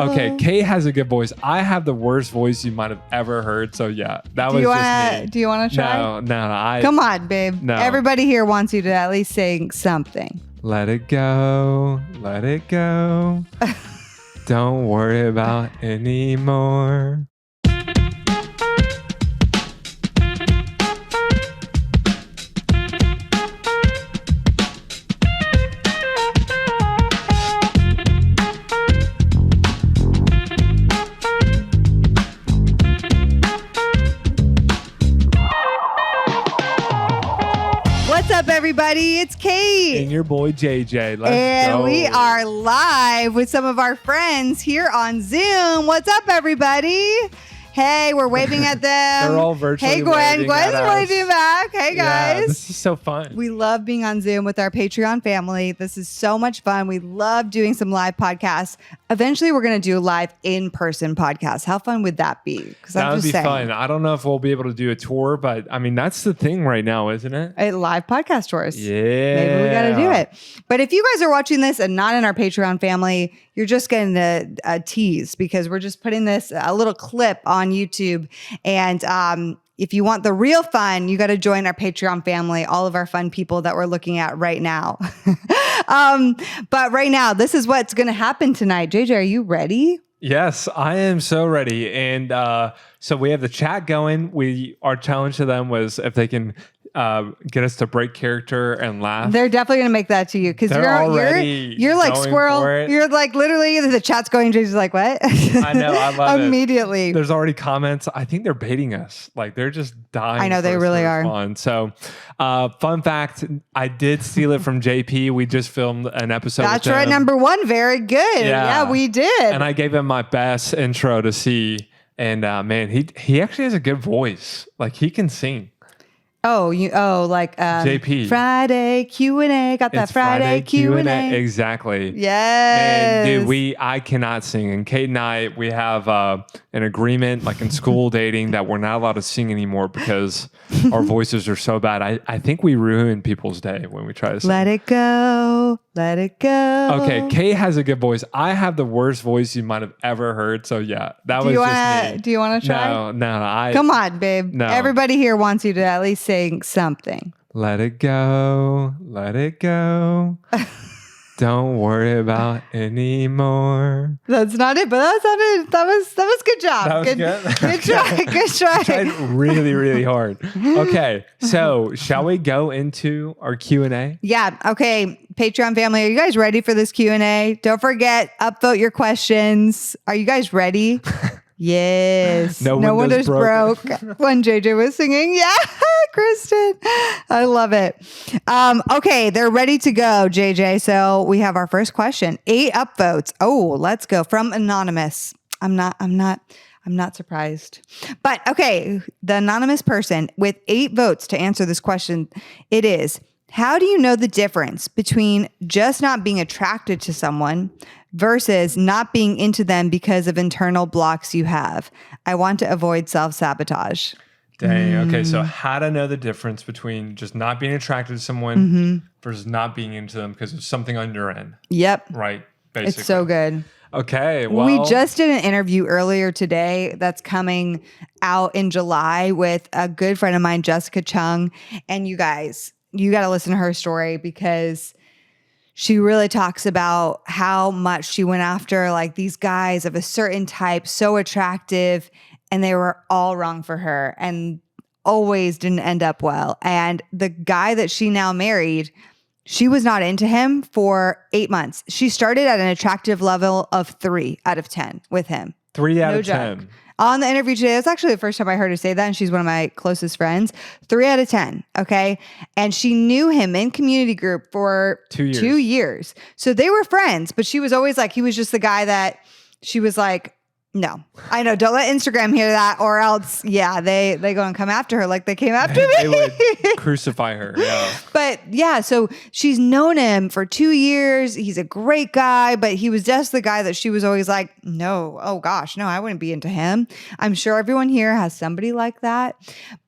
Okay, Kate has a good voice. I have the worst voice you might have ever heard. So yeah, just me. Do you want to try? No. Come on, babe. No. Everybody here wants you to at least say something. Let it go. Let it go. Don't worry about anymore. What's up, everybody? It's Kate. And your boy JJ. Let's and go. We are live with some of our friends here on Zoom. What's up, everybody? Hey, we're waving at them. They're all virtually Hey, Gwen. waving Gwen's at us. waving back. Hey, guys. Yeah, this is so fun. We love being on Zoom with our Patreon family. This is so much fun. We love doing some live podcasts. Eventually, we're going to do a live in-person podcast. How fun would that be? Because That would be fun. I don't know if we'll be able to do a tour, but I mean, that's the thing right now, isn't it? A live podcast tours. Yeah. Maybe we got to do it. But if you guys are watching this and not in our Patreon family, you're just getting a tease because we're just putting a little clip on YouTube. And if you want the real fun, you got to join our Patreon family, all of our fun people that we're looking at right now. But right now, this is what's going to happen tonight. JJ, are you ready? Yes, I am so ready. And so we have the chat going. Our challenge to them was if they can get us to break character and laugh. They're definitely going to make that to you because you're like squirrel. You're like literally the chat's going. JJ's like, what? I know. I love it. Immediately. There's already comments. I think they're baiting us. Like they're just dying. I know they really are. Fun. So fun fact, I did steal it from JP. We just filmed an episode. That's right. Number one. Very good. Yeah, we did. And I gave him my best intro to see. And man, he actually has a good voice. Like he can sing. JP. Friday Q&A. Got that Friday Q&A. Exactly. Yes. And dude, I cannot sing. And Kate and I, we have an agreement, like in school dating, that we're not allowed to sing anymore because our voices are so bad. I think we ruin people's day when we try to sing. Let it go. Let it go. Okay, Kate has a good voice. I have the worst voice you might have ever heard. So yeah, that was just me. Do you want to try? No. Come on, babe. No. Everybody here wants you to at least say something. Let it go. Let it go. Don't worry about anymore. That's not it, but that's not it. That was good job. That was good. Good try. Good try. I tried really, really hard. Okay, so shall we go into our Q&A? Yeah. Okay, Patreon family, are you guys ready for this Q&A? Don't forget, upvote your questions. Are you guys ready? Yes. No windows broke. When JJ was singing. Yeah, Kristen. I love it. Okay, they're ready to go, JJ. So we have our first question. 8 upvotes. Oh, let's go. From Anonymous. I'm not surprised. But okay, the anonymous person with 8 votes to answer this question, it is, how do you know the difference between just not being attracted to someone versus not being into them because of internal blocks you have? I want to avoid self-sabotage. Dang. Okay. So how to know the difference between just not being attracted to someone versus not being into them because of something on your end. Yep. Right. Basically. It's so good. Okay. Well, we just did an interview earlier today that's coming out in July with a good friend of mine, Jessica Chung. And you guys, you got to listen to her story because she really talks about how much she went after like these guys of a certain type, so attractive, and they were all wrong for her and always didn't end up well. And the guy that she now married, she was not into him for 8 months. She started at an attractive level of 3 out of 10 with him. 3 out of 10. On the interview today, it's actually the first time I heard her say that, and she's one of my closest friends. 3 out of 10, okay? And she knew him in community group for 2 years. 2 years. So they were friends, but she was always like, he was just the guy that she was like, no. I know, don't let Instagram hear that, or else, yeah, they go and come after her like they came after me. They would crucify her, yeah. But yeah, so she's known him for 2 years. He's a great guy, but he was just the guy that she was always like, no, oh gosh, no, I wouldn't be into him. I'm sure everyone here has somebody like that.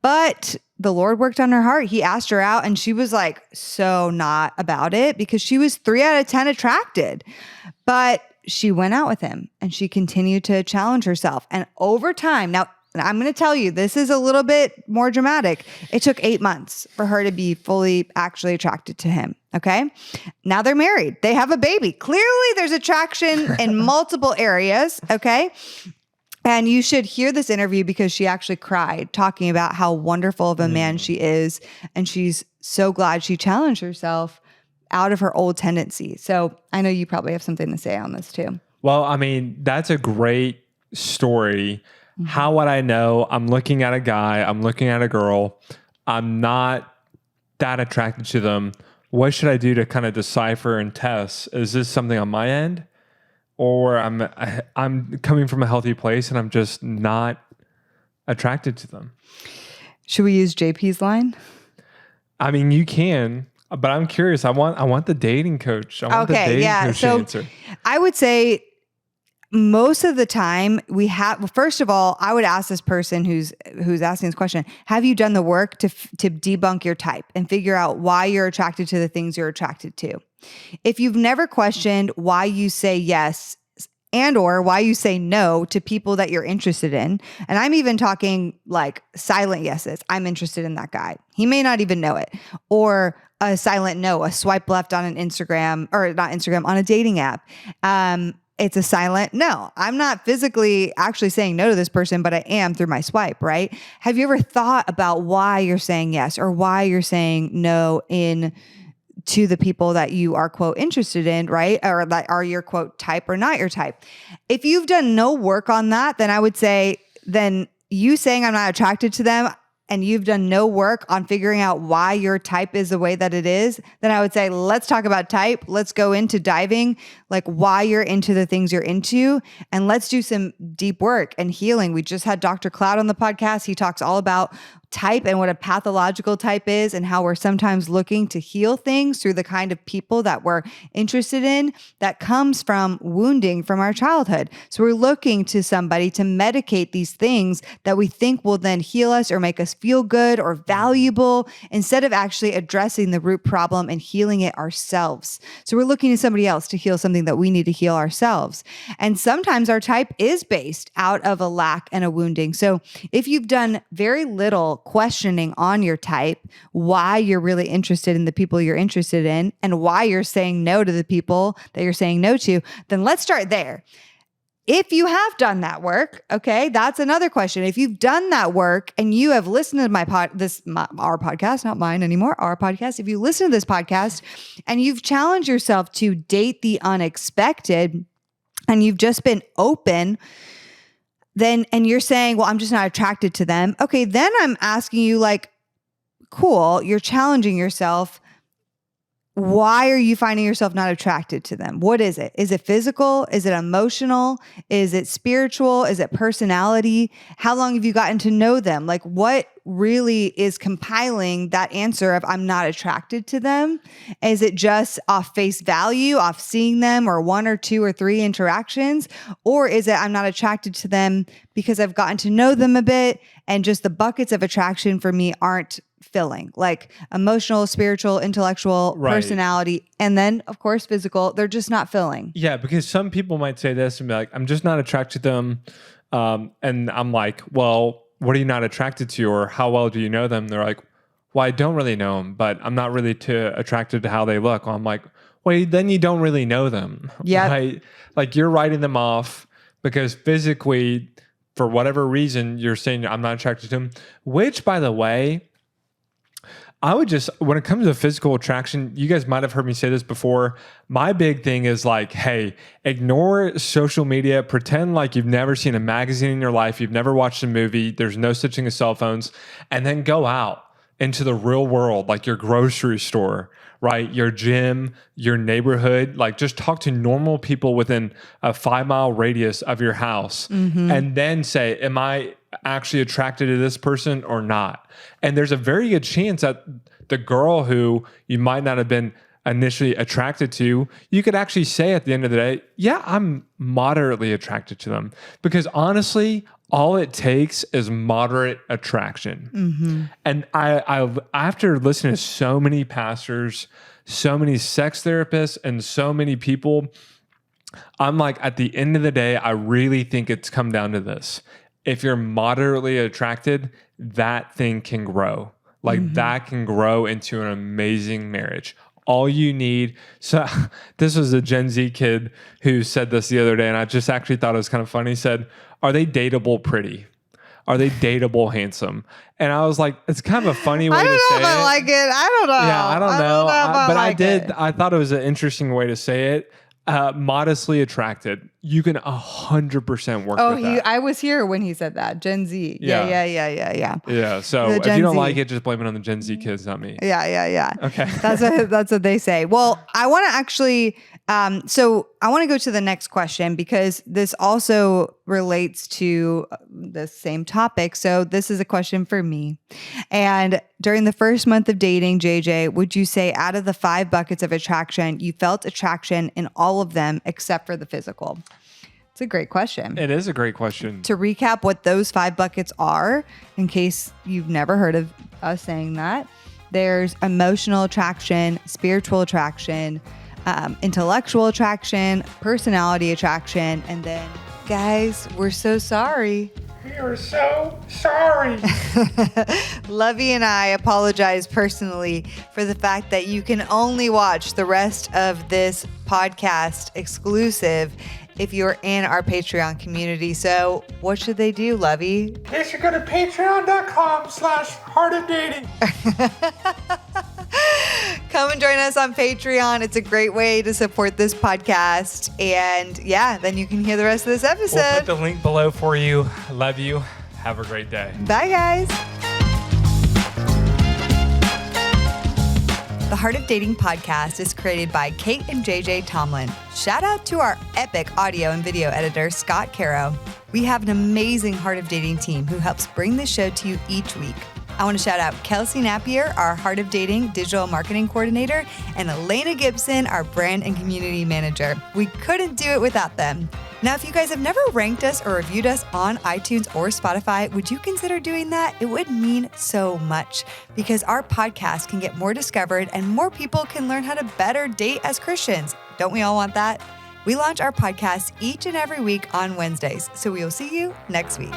But the Lord worked on her heart. He asked her out and she was like so not about it because she was 3 out of 10 attracted. But she went out with him and she continued to challenge herself. And over time, now I'm going to tell you, this is a little bit more dramatic. It took 8 months for her to be fully actually attracted to him. Okay. Now they're married. They have a baby. Clearly there's attraction in multiple areas. Okay. And you should hear this interview because she actually cried talking about how wonderful of a man she is. And she's so glad she challenged herself out of her old tendencies. So I know you probably have something to say on this too. Well, I mean, that's a great story. How would I know? I'm looking at a guy, I'm looking at a girl, I'm not that attracted to them. What should I do to kind of decipher and test? Is this something on my end? Or I'm coming from a healthy place and I'm just not attracted to them? Should we use JP's line? I mean, you can, but I'm curious. I want the dating coach. I want the dating coach answer. I would say most of the time first of all, I would ask this person who's asking this question, have you done the work to debunk your type and figure out why you're attracted to the things you're attracted to? If you've never questioned why you say yes and or why you say no to people that you're interested in, and I'm even talking like silent yeses, I'm interested in that guy. He may not even know it. Or a silent no, a swipe left on an Instagram, or not Instagram, on a dating app. It's a silent no. I'm not physically actually saying no to this person, but I am through my swipe, right? Have you ever thought about why you're saying yes or why you're saying no to the people that you are, quote, interested in, right? Or that are your, quote, type or not your type? If you've done no work on that, then I would say, then you saying I'm not attracted to them and you've done no work on figuring out why your type is the way that it is, then I would say, let's talk about type. Let's go into diving, like why you're into the things you're into, and let's do some deep work and healing. We just had Dr. Cloud on the podcast. He talks all about type and what a pathological type is and how we're sometimes looking to heal things through the kind of people that we're interested in that comes from wounding from our childhood. So we're looking to somebody to medicate these things that we think will then heal us or make us feel good or valuable instead of actually addressing the root problem and healing it ourselves. So we're looking to somebody else to heal something that we need to heal ourselves. And sometimes our type is based out of a lack and a wounding. So if you've done very little questioning on your type, why you're really interested in the people you're interested in, and why you're saying no to the people that you're saying no to, then let's start there. If you have done that work, okay, that's another question. If you've done that work and you have listened to our podcast, not mine anymore, our podcast, if you listen to this podcast and you've challenged yourself to date the unexpected and you've just been open, then, and you're saying, well, I'm just not attracted to them. Okay, then I'm asking you, like, cool, you're challenging yourself. Why are you finding yourself not attracted to them? What is it? Is it physical? Is it emotional? Is it spiritual? Is it personality? How long have you gotten to know them? Like, what really is compiling that answer of I'm not attracted to them? Is it just off face value, off seeing them or one or two or three interactions? Or is it I'm not attracted to them because I've gotten to know them a bit and just the buckets of attraction for me aren't filling, like emotional, spiritual, intellectual, personality, and then of course physical, they're just not filling. Yeah, because some people might say this and be like, I'm just not attracted to them. And I'm like, well, what are you not attracted to, or how well do you know them? They're like, well, I don't really know them, but I'm not really too attracted to how they look. Well, I'm like, wait, then you don't really know them. Yeah. Right? Like you're writing them off because physically, for whatever reason, you're saying I'm not attracted to them, which by the way, I would just, when it comes to physical attraction, you guys might have heard me say this before. My big thing is like, hey, ignore social media, pretend like you've never seen a magazine in your life, you've never watched a movie, there's no such thing as cell phones, and then go out into the real world, like your grocery store, right? Your gym, your neighborhood, like just talk to normal people within a 5-mile radius of your house and then say, am I actually attracted to this person or not? And there's a very good chance that the girl who you might not have been initially attracted to, you could actually say at the end of the day, yeah, I'm moderately attracted to them. Because honestly, all it takes is moderate attraction. And I after listening to so many pastors, so many sex therapists, and so many people I'm like, at the end of the day, I really think it's come down to this. If you're moderately attracted, that thing can grow. Like that can grow into an amazing marriage. All you need. So this was a Gen Z kid who said this the other day, and I just actually thought it was kind of funny. He said, are they dateable pretty? Are they dateable handsome? And I was like, it's kind of a funny way to say it. I don't know if I like it. I don't know. Yeah, I don't know. But I did. It. I thought it was an interesting way to say it. Modestly attracted. You can 100% work with that. I was here when he said that. Gen Z. Yeah. Yeah. So if you don't like it, just blame it on the Gen Z kids, not me. Yeah. Okay. That's what they say. Well, I want to actually, so I want to go to the next question because this also relates to the same topic. So this is a question for me. And during the first month of dating, JJ, would you say out of the 5 buckets of attraction, you felt attraction in all of them except for the physical? It's a great question. It is a great question. To recap what those 5 buckets are, in case you've never heard of us saying that, there's emotional attraction, spiritual attraction, intellectual attraction, personality attraction, and then, guys, we're so sorry. We are so sorry. Lovey and I apologize personally for the fact that you can only watch the rest of this podcast exclusive if you're in our Patreon community. So what should they do, Lovey? They should go to patreon.com/heartofdating. Come and join us on Patreon. It's a great way to support this podcast. And yeah, then you can hear the rest of this episode. We'll put the link below for you. Love you. Have a great day. Bye, guys. The Heart of Dating podcast is created by Kate and JJ Tomlin. Shout out to our epic audio and video editor, Scott Caro. We have an amazing Heart of Dating team who helps bring this show to you each week. I want to shout out Kelsey Napier, our Heart of Dating digital marketing coordinator, and Elena Gibson, our brand and community manager. We couldn't do it without them. Now, if you guys have never ranked us or reviewed us on iTunes or Spotify, would you consider doing that? It would mean so much because our podcast can get more discovered and more people can learn how to better date as Christians. Don't we all want that? We launch our podcast each and every week on Wednesdays, so we will see you next week.